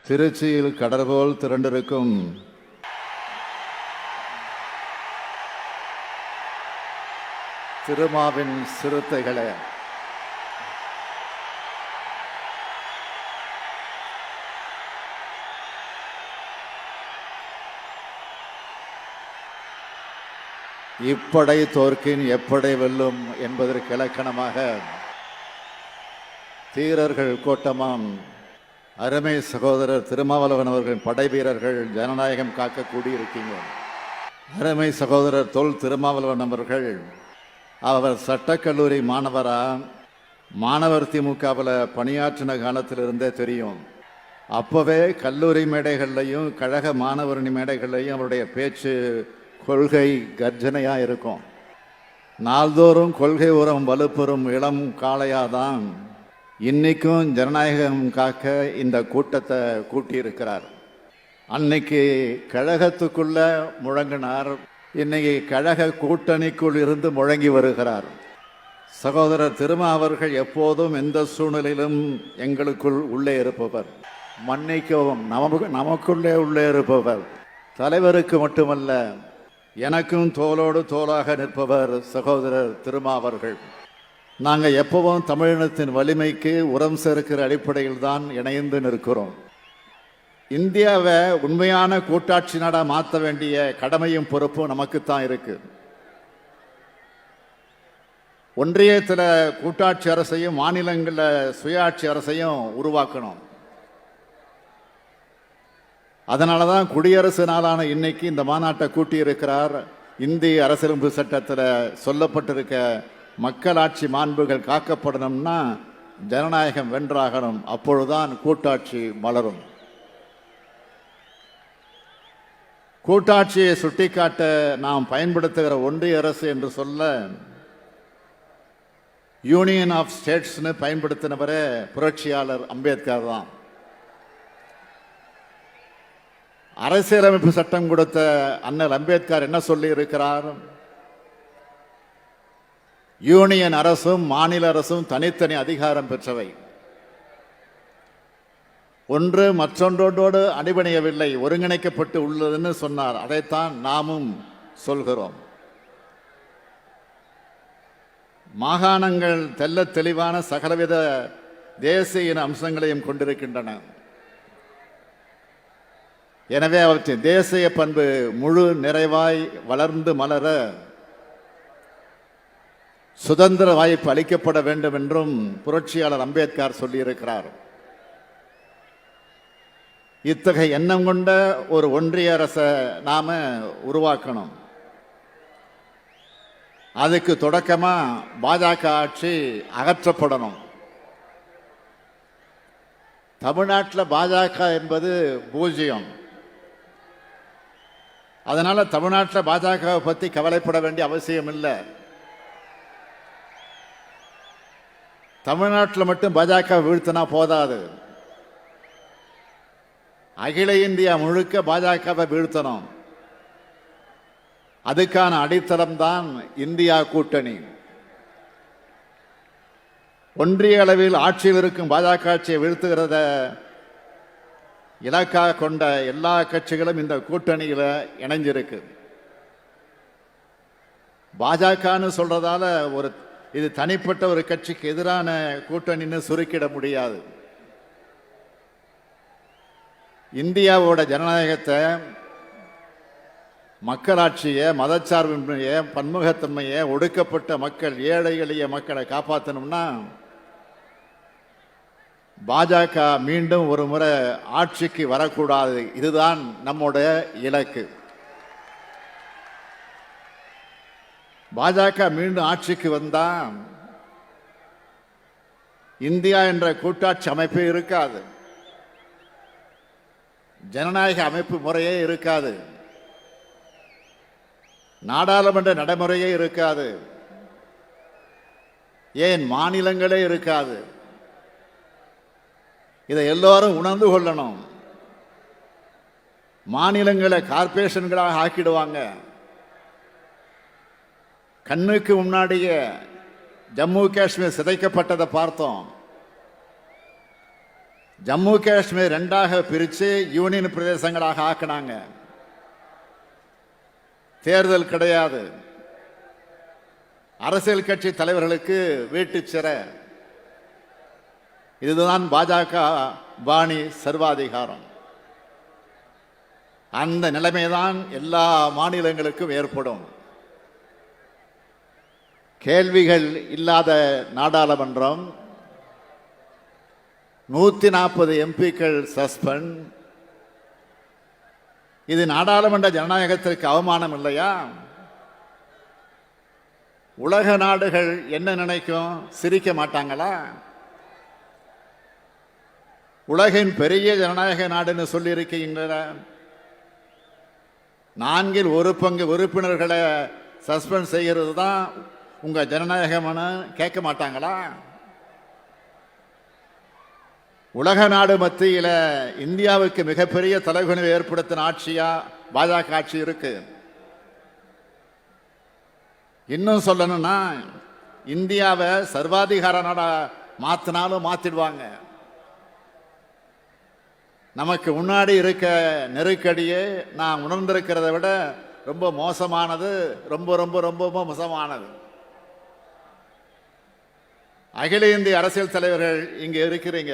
திருச்சியில் கடற்போல் திரண்டிருக்கும் திருமாவின் சிறுத்தைகளே, இப்படை தோற்கின் எப்படை வெல்லும் என்பதற்கு இலக்கணமாக தீரர்கள் கோட்டமாம் அருமை சகோதரர் திருமாவளவன் அவர்களின் படை வீரர்கள் ஜனநாயகம் காக்க கூடியிருக்கீங்க. அருமை சகோதரர் தொல் திருமாவளவன் அவர்கள் அவர் சட்டக்கல்லூரி மாணவர் திமுகவில் பணியாற்றின காலத்திலிருந்தே தெரியும். அப்போவே கல்லூரி மேடைகள்லையும் கழக மாணவரணி மேடைகள்லையும் அவருடைய பேச்சு கொள்கை கர்ஜனையாக இருக்கும். நாள்தோறும் கொள்கை உரம் வலுப்பெறும் இளம் காளையாதான் இன்னைக்கும் ஜனநாயகம் காக்க இந்த கூட்டத்தை கூட்டியிருக்கிறார். அன்னைக்கு கழகத்துக்குள்ள முழங்கினார், இன்னைக்கு கழக கூட்டணிக்குள் இருந்து முழங்கி வருகிறார். சகோதரர் திருமா அவர்கள் எப்போதும் எந்த சூழ்நிலையிலும் எங்களுக்குள் உள்ளே இருப்பவர், மன்னிக்கவும் நமக்குள்ளே உள்ளே இருப்பவர். தலைவருக்கு மட்டுமல்ல, எனக்கும் தோளோடு தோளாக நிற்பவர் சகோதரர் திருமா அவர்கள். நாங்கள் எப்பவும் தமிழினத்தின் வலிமைக்கு உரம் சேர்க்கிற அடிப்படையில் தான் இணைந்து நிற்கிறோம். இந்தியாவை உண்மையான கூட்டாட்சி நாடாக மாற்ற வேண்டிய கடமையும் பொறுப்பும் நமக்குத்தான் இருக்கு. ஒன்றியத்தில் கூட்டாட்சி அரசையும் மாநிலங்களில் சுயாட்சி அரசையும் உருவாக்கணும். அதனால தான் குடியரசு நாளான இன்னைக்கு இந்த மாநாட்டை கூட்டியிருக்கிறார். இந்திய அரசியலமைப்பு சட்டத்தில் சொல்லப்பட்டிருக்க மக்களாட்சி மாண்புகள் காக்கப்படணும்னா ஜனநாயகம் வென்றாகணும். அப்பொழுதுதான் கூட்டாட்சி மலரும். கூட்டாட்சியை சுட்டிக்காட்ட நாம் பயன்படுத்துகிற ஒன்றிய அரசு என்று சொல்ல யூனியன் ஆஃப் ஸ்டேட்ஸ்னு பயன்படுத்தினவரே புரட்சியாளர் அம்பேத்கர் தான். அரசியலமைப்பு சட்டம் கொடுத்த அண்ணல் அம்பேத்கர் என்ன சொல்லி இருக்கிறார்? யூனியன் அரசும் மாநில அரசும் தனித்தனி அதிகாரம் பெற்றவை, ஒன்று மற்றொன்றோடு அடிபணியவில்லை, ஒருங்கிணைக்கப்பட்டு உள்ளதுன்னு சொன்னார். அதைத்தான் நாமும் சொல்கிறோம். மாகாணங்கள் தெல்ல தெளிவான சகலவித தேசிய அம்சங்களையும் கொண்டிருக்கின்றன. எனவே அவற்றின் தேசிய பண்பு முழு நிறைவாய் வளர்ந்து மலர சுதந்திர வாய்ப்பு அளிக்கப்பட வேண்டும் என்றும் புரட்சியாளர் அம்பேத்கர் சொல்லியிருக்கிறார். இத்தகைய எண்ணம் கொண்ட ஒரு ஒன்றிய அரசை நாம உருவாக்கணும். அதுக்கு தொடக்கமா பாஜக ஆட்சி அகற்றப்படணும். தமிழ்நாட்டில் பாஜக என்பது பூஜ்ஜியம். அதனால தமிழ்நாட்டில் பாஜகவை பற்றி கவலைப்பட வேண்டிய அவசியம் இல்லை. தமிழ்நாட்டில் மட்டும் பாஜக வீழ்த்தினா போதாது, அகில இந்தியா முழுக்க பாஜகவை வீழ்த்தணும். அதுக்கான அடித்தளம் தான் இந்தியா கூட்டணி. ஒன்றிய அளவில் ஆட்சியில் இருக்கும் பாஜக ஆட்சியை வீழ்த்துகிறத இலக்காக கொண்ட எல்லா கட்சிகளும் இந்த கூட்டணியில இணைஞ்சிருக்கு. பாஜகன்னு சொல்றதால இது தனிப்பட்ட ஒரு கட்சிக்கு எதிரான கூட்டணின்னு சுருக்கிட முடியாது. இந்தியாவோட ஜனநாயகத்தை, மக்களாட்சியை, மதச்சார்பின்மையை, பன்முகத்தன்மையை, ஒடுக்கப்பட்ட மக்கள், ஏழை எளிய மக்களை காப்பாற்றணும்னா பாஜக மீண்டும் ஒரு முறை ஆட்சிக்கு வரக்கூடாது. இதுதான் நம்முடைய இலக்கு. பாஜக மீண்டும் ஆட்சிக்கு வந்தா இந்தியா என்ற கூட்டாட்சி அமைப்பே இருக்காது, ஜனநாயக அமைப்பு முறையே இருக்காது, நாடாளுமன்ற நடைமுறையே இருக்காது, ஏன் மாநிலங்களே இருக்காது. இதை எல்லோரும் உணர்ந்து கொள்ளணும். மாநிலங்களை கார்பரேஷன்களாக ஆக்கிடுவாங்க. கண்ணுக்கு முன்னாடியே ஜம்மு காஷ்மீர் சிதைக்கப்பட்டதை பார்த்தோம். ஜம்மு காஷ்மீர் ரெண்டாக பிரித்து யூனியன் பிரதேசங்களாக ஆக்கினாங்க. தேர்தல் கிடையாது. அரசியல் கட்சி தலைவர்களுக்கு வீட்டு சிறை. இதுதான் பாஜக பாணி சர்வாதிகாரம். அந்த நிலைமைதான் எல்லா மாநிலங்களுக்கும் ஏற்படும். கேள்விகள் இல்லாத நாடாளுமன்றம், 140 எம்பிக்கள் சஸ்பெண்ட். இது நாடாளுமன்ற ஜனநாயகத்திற்கு அவமானம் இல்லையா? உலக நாடுகள் என்ன நினைக்கும்? சிரிக்க மாட்டாங்களா? உலகின் பெரிய ஜனநாயக நாடுன்னு சொல்லி இருக்கின்ற 1/4 உறுப்பினர்களை சஸ்பெண்ட் செய்கிறது தான் உங்க ஜனநாயகம்னு கேட்க மாட்டாங்களா? உலக நாடு மத்தியில் இந்தியாவுக்கு மிகப்பெரிய தலைகுனிவை ஏற்படுத்தின ஆட்சியா பாஜக ஆட்சி இருக்கு. இன்னும் சொல்லணும்னா இந்தியாவை சர்வாதிகார நாடா மாத்தினாலும் மாத்திடுவாங்க. நமக்கு முன்னாடி இருக்க நெருக்கடியே நான் உணர்ந்திருக்கிறத விட ரொம்ப மோசமானது, ரொம்ப ரொம்ப ரொம்ப மோசமானது. அகில இந்திய அரசியல் தலைவர்கள் இங்கே இருக்கிறீங்க.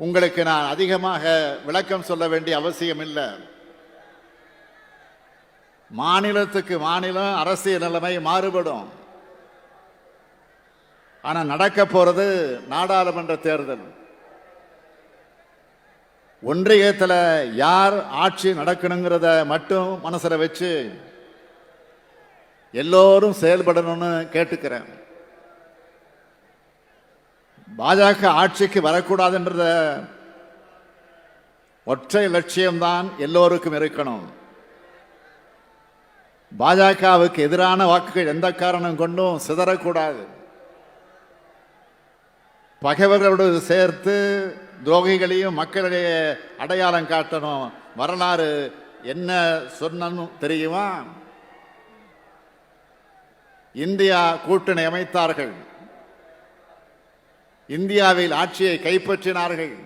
உங்களுக்கு நான் அதிகமாக விளக்கம் சொல்ல வேண்டிய அவசியம் இல்லை. மாநிலத்துக்கு மாநிலம் அரசியல் நிலைமை மாறுபடும். ஆனால் நடக்க போறது நாடாளுமன்ற தேர்தல். ஒன்றியத்தில் யார் ஆட்சி நடக்கணுங்கிறத மட்டும் மனசில் வச்சு எல்லோரும் செயல்படணும்னு கேட்டுக்கிறேன். பாஜக ஆட்சிக்கு வரக்கூடாதுன்றத ஒற்றை லட்சியம்தான் எல்லோருக்கும் இருக்கணும். பாஜகவுக்கு எதிரான வாக்குகள் எந்த காரணம் கொண்டும் சிதறக்கூடாது. பகைவர்களோடு சேர்த்து துரோகிகளையும் மக்களிடையே அடையாளம் காட்டணும். வரலாறு என்ன சொன்னு தெரியுமா? இந்தியா கூட்டணி அமைத்தார்கள், இந்தியாவில் ஆட்சியை கைப்பற்றினார்கள்.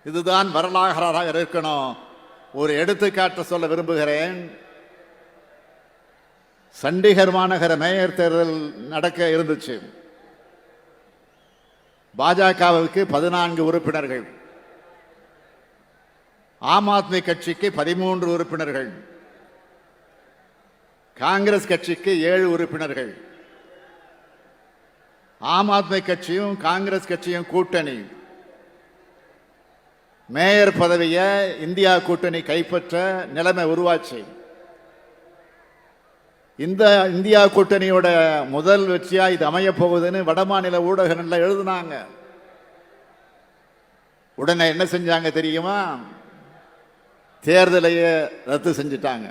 இதுதான் வரலாறாக இருக்கணும். ஒரு எடுத்துக்காட்டு சொல்ல விரும்புகிறேன். சண்டிகர் மாநகர மேயர் தேர்தல் நடக்க இருந்துச்சு. பாஜகவுக்கு 14 உறுப்பினர்கள், ஆம் ஆத்மி கட்சிக்கு 13 உறுப்பினர்கள், காங்கிரஸ் கட்சிக்கு 7 உறுப்பினர்கள். ஆம் ஆத்மி கட்சியும் காங்கிரஸ் கட்சியும் கூட்டணி. மேயர் பதவியை இந்தியா கூட்டணி கைப்பற்ற நிலைமை உருவாச்சு. இந்த இந்தியா கூட்டணியோட முதல் வெற்றியா இது அமைய போகுதுன்னு வடமாநில ஊடகங்கள்ல எழுதுனாங்க. உடனே என்ன செஞ்சாங்க தெரியுமா? தேர்தலையே ரத்து செஞ்சிட்டாங்க.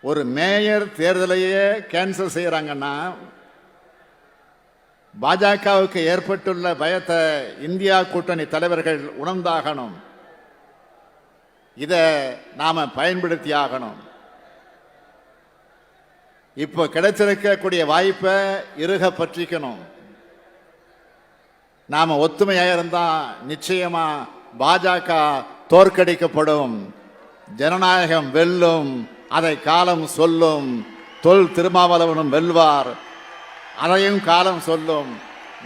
ஒரு மேயர் தேர்தலையே கேன்சல் செய்யறாங்கன்னா பாஜகவுக்கு ஏற்பட்டுள்ள பயத்தை இந்தியா கூட்டணி தலைவர்கள் உணர்ந்தாகணும். இதை நாம பயன்படுத்தி ஆகணும். இப்போ கிடைச்சிருக்கக்கூடிய வாய்ப்பை இறுக பற்றிக்கணும். நாம ஒத்துமையாக இருந்தா நிச்சயமா பாஜக தோற்கடிக்கப்படும். ஜனநாயகம் வெல்லும். அதை காலம் சொல்லும். தொல் திருமாவளவனும் வெல்வார். அதையும் காலம் சொல்லும்.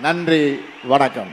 நன்றி, வணக்கம்.